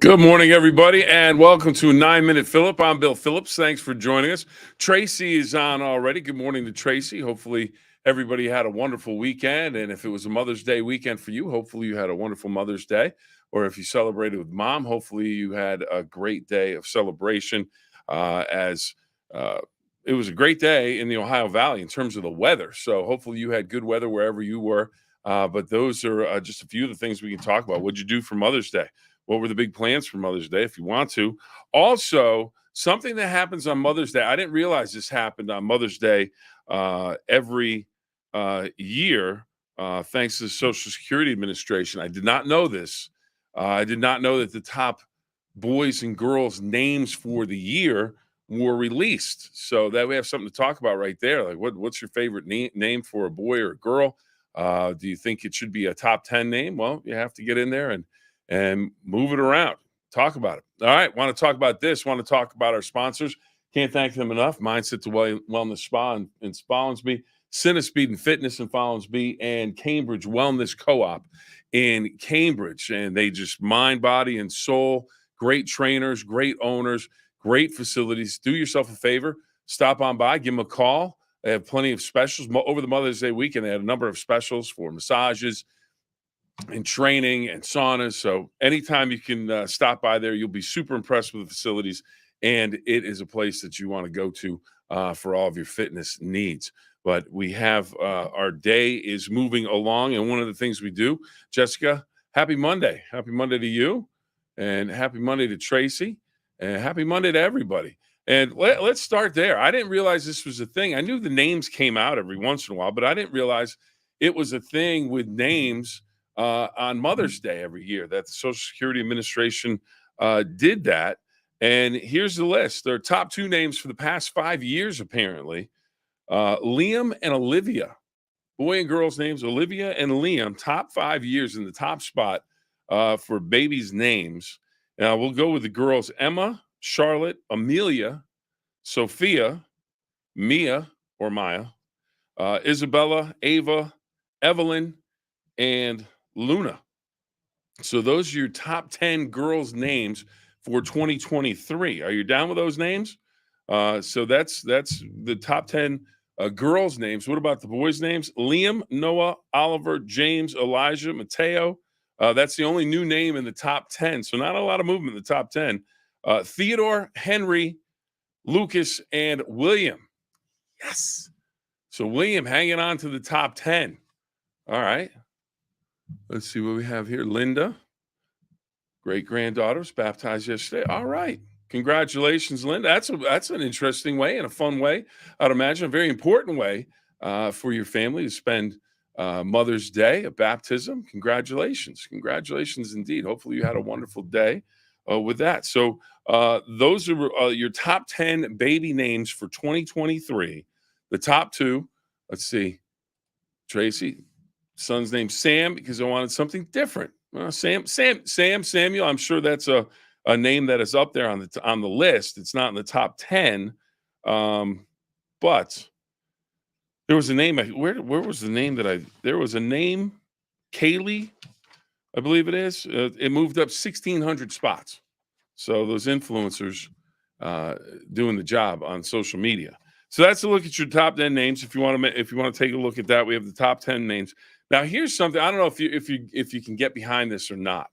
Good morning, everybody, and welcome to 9 Minute Phill-Up. I'm Bill Phillips. Thanks for joining us. Tracy is on already. Good morning to Tracy. Hopefully, everybody had a wonderful weekend. And if it was a Mother's Day weekend for you, hopefully you had a wonderful Mother's Day. Or if you celebrated with mom, hopefully you had a great day of celebration. As It was a great day in the Ohio Valley in terms of the weather. So hopefully you had good weather wherever you were. But those are just a few of the things we can talk about. What'd you do for Mother's Day? What were the big plans for Mother's Day if you want to? Also, something that happens on Mother's Day. I didn't realize this happened on Mother's Day every year, thanks to the Social Security Administration. I did not know this. I did not know that the top boys and girls names for the year were released. So that we have something to talk about right there. Like what's your favorite name for a boy or a girl? Do you think it should be a top 10 name? Well, you have to get in there and move it around. Talk about it. All right. Want to talk about this? Want to talk about our sponsors? Can't thank them enough. Mindset to Wellness Spa in Spollinsby, Cinespeed and Fitness in Follinsby, and Cambridge Wellness Co-op in Cambridge. And they just mind, body, and soul. Great trainers, great owners, great facilities. Do yourself a favor. Stop on by. Give them a call. They have plenty of specials. Over the Mother's Day weekend, they had a number of specials for massages and training and saunas. So anytime you can stop by there, you'll be super impressed with the facilities. And it is a place that you want to go to for all of your fitness needs. But we have our day is moving along. And one of the things we do, Jessica, happy Monday. Happy Monday to you. And happy Monday to Tracy. And happy Monday to everybody. And let's start there. I didn't realize this was a thing. I knew the names came out every once in a while, but I didn't realize it was a thing with names on Mother's Day every year that the Social Security Administration did that. And here's the list. There are top two names for the past 5 years, apparently. Liam and Olivia. Boy and girl's names, Olivia and Liam, top 5 years in the top spot for babies' names. Now, we'll go with the girls, Emma, Charlotte, Amelia, Sophia, Mia or Maya, Isabella, Ava, Evelyn, and Luna. So those are your top 10 girls' names for 2023. Are you down with those names? So that's the top 10 girls' names. What about the boys' names? Liam, Noah, Oliver, James, Elijah, Mateo. That's the only new name in the top 10. So not a lot of movement in the top 10. Theodore, Henry, Lucas, and William. Yes. So William hanging on to the top 10. All right. Let's see what we have here. Linda, great-granddaughter, was baptized yesterday. All right. Congratulations, Linda. That's an interesting way and a fun way. I'd imagine a very important way for your family to spend Mother's Day, a baptism. Congratulations. Congratulations indeed. Hopefully you had a wonderful day with that. So those are your top 10 baby names for 2023. The top two, let's see, Tracy, son's name Sam because I wanted something different. Samuel. I'm sure that's a name that is up there on the list. It's not in the top 10, but there was a name. Where was the name there was a name, Kaylee, I believe it is. It moved up 1,600 spots. So those influencers doing the job on social media. So that's a look at your top 10 names. If you want to take a look at that, we have the top 10 names. Now here's something. I don't know if you can get behind this or not.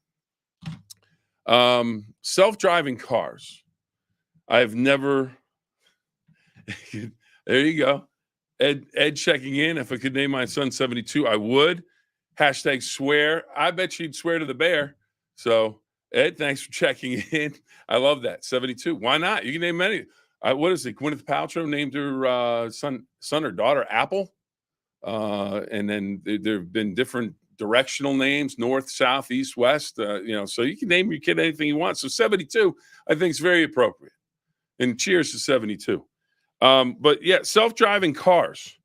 Self-driving cars. I've never. There you go. Ed checking in. If I could name my son 72, I would. Hashtag swear. I bet you'd swear to the bear. So Ed, thanks for checking in. I love that. 72. Why not? You can name many. What is it? Gwyneth Paltrow named her son or daughter Apple. And then there have been different directional names, north, south, east, west, so you can name your kid anything you want. So 72, I think is very appropriate. And cheers to 72. But yeah, self-driving cars.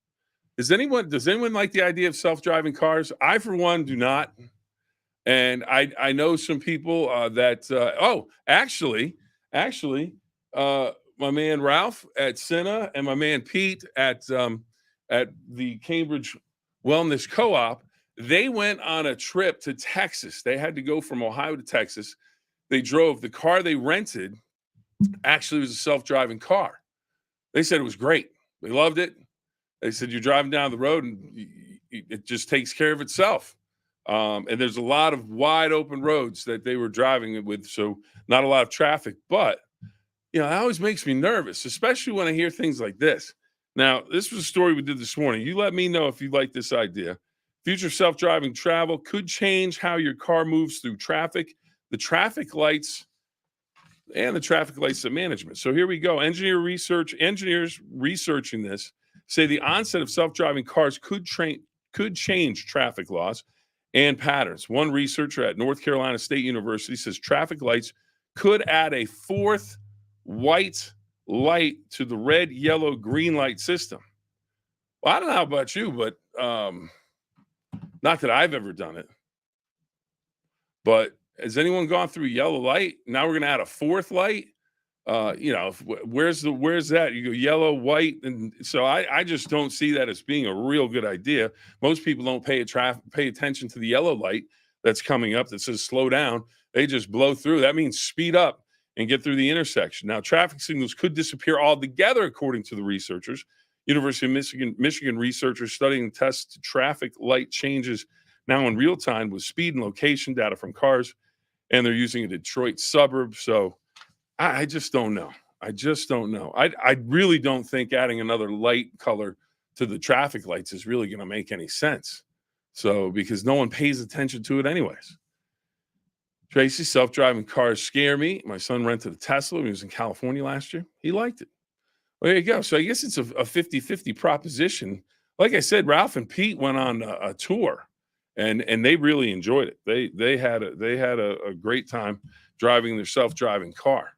Does anyone like the idea of self-driving cars? I, for one, do not. And I know some people that, actually, my man Ralph at Cinna and my man Pete at the Cambridge Wellness Co-op, they went on a trip to Texas. They had to go from Ohio to Texas. they drove. The car they rented actually was a self-driving car. They said it was great. They loved it. They said you're driving down the road and it just takes care of itself. And there's a lot of wide open roads that they were driving it with, so not a lot of traffic. But it always makes me nervous, especially when I hear things like this. Now, this was a story we did this morning. You let me know if you like this idea. Future self-driving travel could change how your car moves through traffic, the traffic lights, and the traffic lights management. So here we go. Engineers researching this say the onset of self-driving cars could change traffic laws and patterns. One researcher at North Carolina State University says traffic lights could add a fourth white light to the red, yellow, green light system. Well, I don't know about you, but not that I've ever done it. But has anyone gone through yellow light? Now we're going to add a fourth light. Where's that? You go yellow, white, and so I just don't see that as being a real good idea. Most people don't pay attention to the yellow light that's coming up that says slow down. They just blow through. That means speed up and get through the intersection. Now, traffic signals could disappear altogether, according to the researchers. University of Michigan researchers studying test traffic light changes now in real time with speed and location data from cars, and they're using a Detroit suburb. So I just don't know. I really don't think adding another light color to the traffic lights is really going to make any sense. So, because no one pays attention to it anyways. Tracy, self-driving cars scare me. My son rented a Tesla when he was in California last year. He liked it. Well, there you go. So I guess it's a 50-50 proposition. Like I said, Ralph and Pete went on a tour, and they really enjoyed it. They had a great time driving their self-driving car.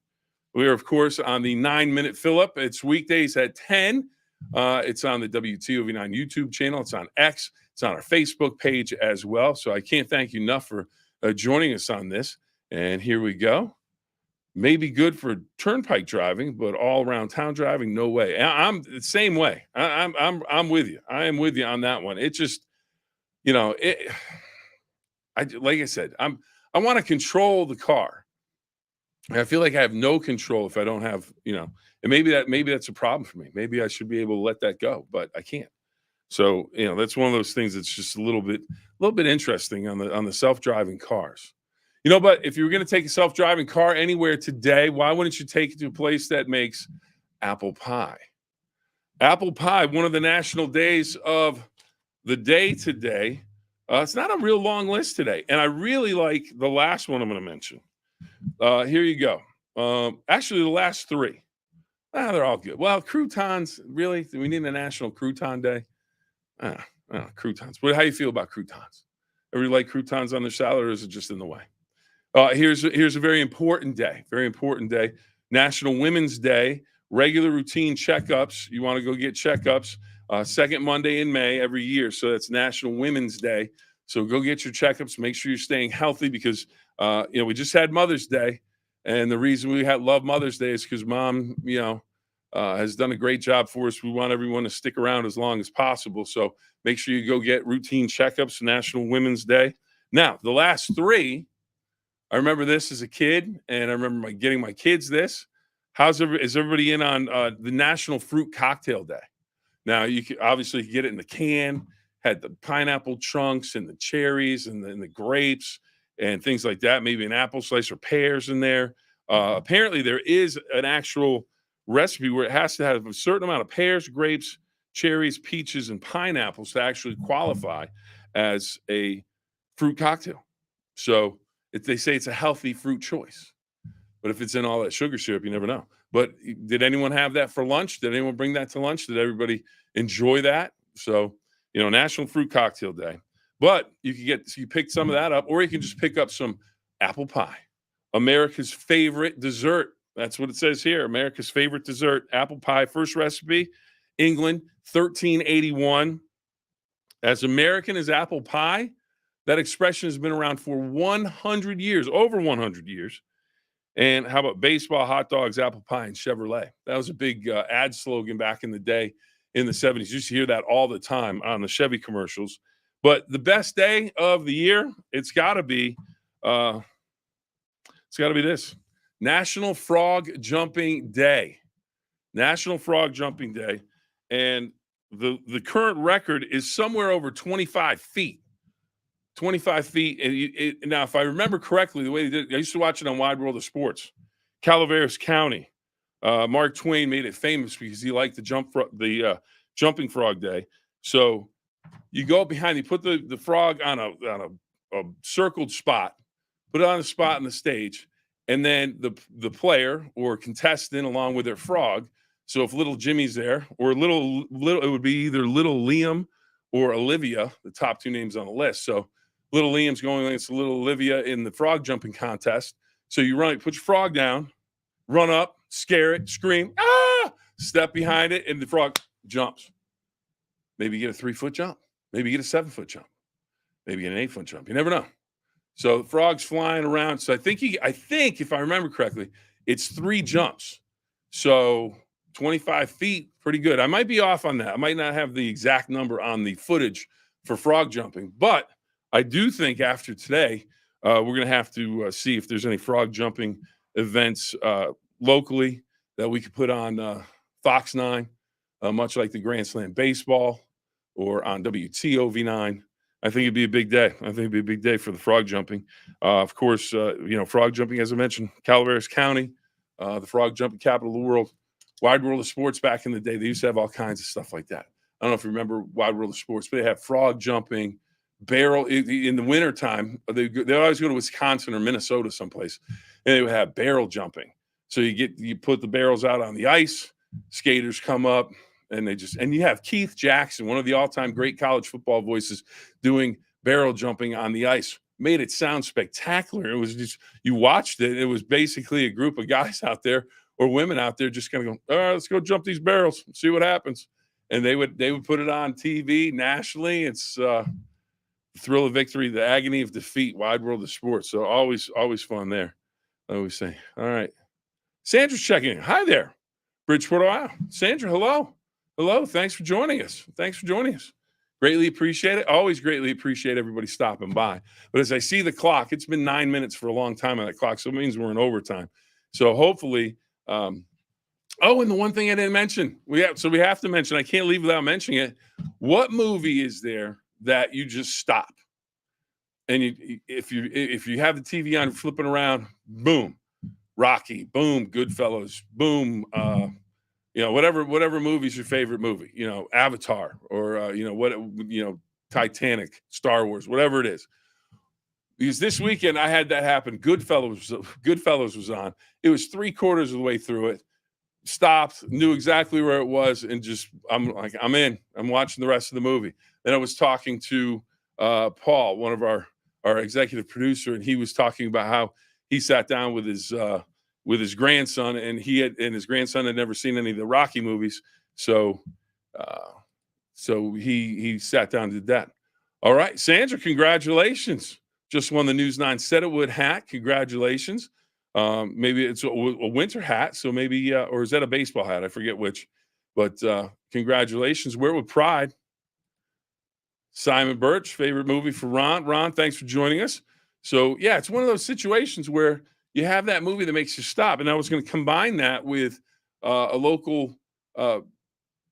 We are, of course, on the 9-Minute Phill-Up. It's weekdays at 10. It's on the WTOV9 YouTube channel. It's on X. It's on our Facebook page as well. So I can't thank you enough for joining us on this. And here we go. Maybe good for turnpike driving, but all around town driving, no way. I'm the same way. I'm with you. I am with you on that one. It just, like I said, I want to control the car. I feel like I have no control if I don't have, and maybe that's a problem for me. Maybe I should be able to let that go, but I can't. So, that's one of those things that's just a little bit interesting on the self-driving cars. But if you were going to take a self-driving car anywhere today, why wouldn't you take it to a place that makes apple pie? Apple pie, one of the national days of the day today. It's not a real long list today, and I really like the last one I'm going to mention. Here you go. Actually, the last three. They're all good. Well, croutons, really? Do we need a National Crouton Day? Croutons. How do you feel about croutons? Everybody like croutons on their salad, or is it just in the way? Here's a very important day. Very important day. National Women's Day. Regular routine checkups. You want to go get checkups. Second Monday in May every year. So that's National Women's Day. So go get your checkups. Make sure you're staying healthy because we just had Mother's Day, and the reason we love Mother's Day is because Mom, has done a great job for us. We want everyone to stick around as long as possible. So make sure you go get routine checkups. National Women's Day. Now, the last three, I remember this as a kid, and I remember getting my kids this. Is everybody in on the National Fruit Cocktail Day? Now, you can obviously get it in the can. Had the pineapple chunks and the cherries and the grapes and things like that. Maybe an apple slice or pears in there. Apparently, there is an actual recipe where it has to have a certain amount of pears, grapes, cherries, peaches, and pineapples to actually qualify as a fruit cocktail. So they say it's a healthy fruit choice. But if it's in all that sugar syrup, you never know. But did anyone have that for lunch? Did anyone bring that to lunch? Did everybody enjoy that? So, National Fruit Cocktail Day. But you pick some of that up, or you can just pick up some apple pie, America's favorite dessert. That's what it says here. America's favorite dessert, apple pie. First recipe, England, 1381. As American as apple pie, that expression has been around for 100 years, over 100 years. And how about baseball, hot dogs, apple pie, and Chevrolet? That was a big ad slogan back in the day in the 70s. You used to hear that all the time on the Chevy commercials. But the best day of the year, it's got to be It's got to be this. National Frog Jumping Day. National Frog Jumping Day. And the current record is somewhere over 25 feet. 25 feet. And now, if I remember correctly, the way they did it, I used to watch it on Wide World of Sports. Calaveras County. Mark Twain made it famous because he liked the jumping frog day. So you go behind, you put the frog on a circled spot, put it on a spot on the stage, and then the player or contestant along with their frog. So if little Jimmy's there, or little, it would be either little Liam or Olivia, the top two names on the list. So little Liam's going against little Olivia in the frog jumping contest. So you put your frog down, run up, scare it, scream, ah, step behind it, and the frog jumps. Maybe you get a 3-foot jump. Maybe you get a 7-foot jump. Maybe you get an 8-foot jump. You never know. So the frog's flying around. So I think if I remember correctly, it's 3 jumps. So 25 feet, pretty good. I might be off on that. I might not have the exact number on the footage for frog jumping, but I do think after today, we're going to have to see if there's any frog jumping events locally that we could put on Fox 9, much like the Grand Slam baseball, or on WTOV9. I think it'd be a big day. I think it'd be a big day for the frog jumping. Of course, frog jumping, as I mentioned, Calaveras County, the frog jumping capital of the world. Wide World of Sports back in the day, they used to have all kinds of stuff like that. I don't know if you remember Wide World of Sports, but they have frog jumping, barrel in the wintertime. They always go to Wisconsin or Minnesota someplace, and they would have barrel jumping. So you put the barrels out on the ice, skaters come up, and you have Keith Jackson, one of the all-time great college football voices, doing barrel jumping on the ice. Made it sound spectacular. It was just, you watched it, it was basically a group of guys out there or women out there just kind of going, all right, let's go jump these barrels, see what happens. And they would put it on TV nationally. It's the thrill of victory, the agony of defeat, Wide World of Sports. So always fun there. I always say, all right. Sandra's checking in. Hi there, Bridgeport, Ohio. Sandra, hello. Hello. Thanks for joining us. Greatly appreciate it. Always greatly appreciate everybody stopping by. But as I see the clock, it's been 9 minutes for a long time on that clock, so it means we're in overtime. So hopefully, and the one thing I didn't mention, we have to mention, I can't leave without mentioning it. What movie is there that you just stop? And if you have the TV on, flipping around, boom, Rocky, boom, Goodfellas, boom, whatever movie's your favorite movie, Avatar, or Titanic, Star Wars, whatever it is. Because this weekend I had that happen. Goodfellas was on. It was 3/4 of the way through it. Stopped, knew exactly where it was, and just I'm in. I'm watching the rest of the movie. Then I was talking to Paul, one of our executive producer, and he was talking about how he sat down with his grandson, and his grandson had never seen any of the Rocky movies, so he sat down and did that. All right, Sandra, congratulations! Just won the News 9 Said It Would hat. Congratulations. Maybe it's a winter hat, so maybe or is that a baseball hat? I forget which, but congratulations. Wear it with pride. Simon Birch, favorite movie for Ron. Ron, thanks for joining us. So yeah, it's one of those situations where you have that movie that makes you stop. And I was going to combine that with a local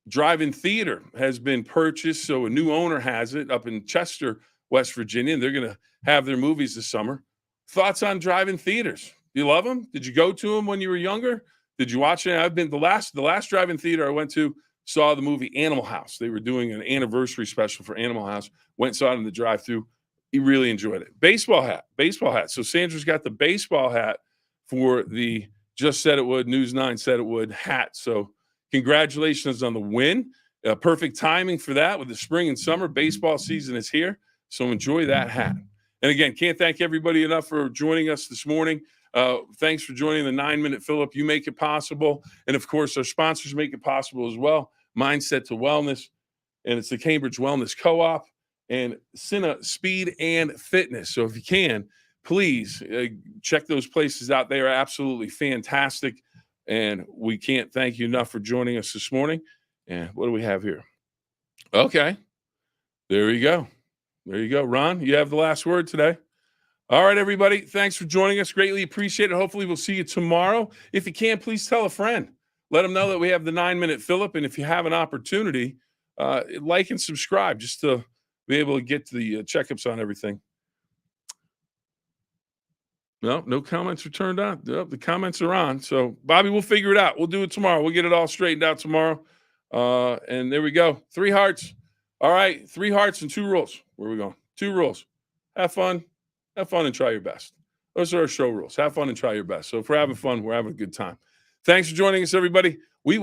drive-in theater has been purchased. So a new owner has it up in Chester, West Virginia, and they're going to have their movies this summer. Thoughts on drive-in theaters? Do you love them? Did you go to them when you were younger? Did you watch it? I've been the last drive-in theater I went to, saw the movie Animal House. They were doing an anniversary special for Animal House. Went and saw it in the drive-thru. He really enjoyed it. Baseball hat. So Sandra's got the baseball hat for the Just Said It Would, News 9 Said It Would hat. So congratulations on the win. Perfect timing for that with the spring and summer. Baseball season is here. So enjoy that hat. And again, can't thank everybody enough for joining us this morning. Thanks for joining the 9-Minute Phill-Up. You make it possible. And of course, our sponsors make it possible as well. Mindset to Wellness, and it's the Cambridge Wellness Co-op, and Cinna Speed and Fitness. So if you can, please check those places out. They are absolutely fantastic. And we can't thank you enough for joining us this morning. And what do we have here? Okay. There you go. Ron, you have the last word today. All right, everybody. Thanks for joining us. Greatly appreciate it. Hopefully, we'll see you tomorrow. If you can, please tell a friend. Let them know that we have the 9-Minute Phill-Up. And if you have an opportunity, like and subscribe just to be able to get the checkups on everything. No comments are turned on. Yep, the comments are on. So, Bobby, we'll figure it out. We'll do it tomorrow. We'll get it all straightened out tomorrow. And there we go. 3 hearts. All right. 3 hearts and 2 rules. Where are we going? 2 rules. Have fun, and try your best. Those are our show rules. Have fun and try your best. So if we're having fun, we're having a good time. Thanks for joining us, everybody. We will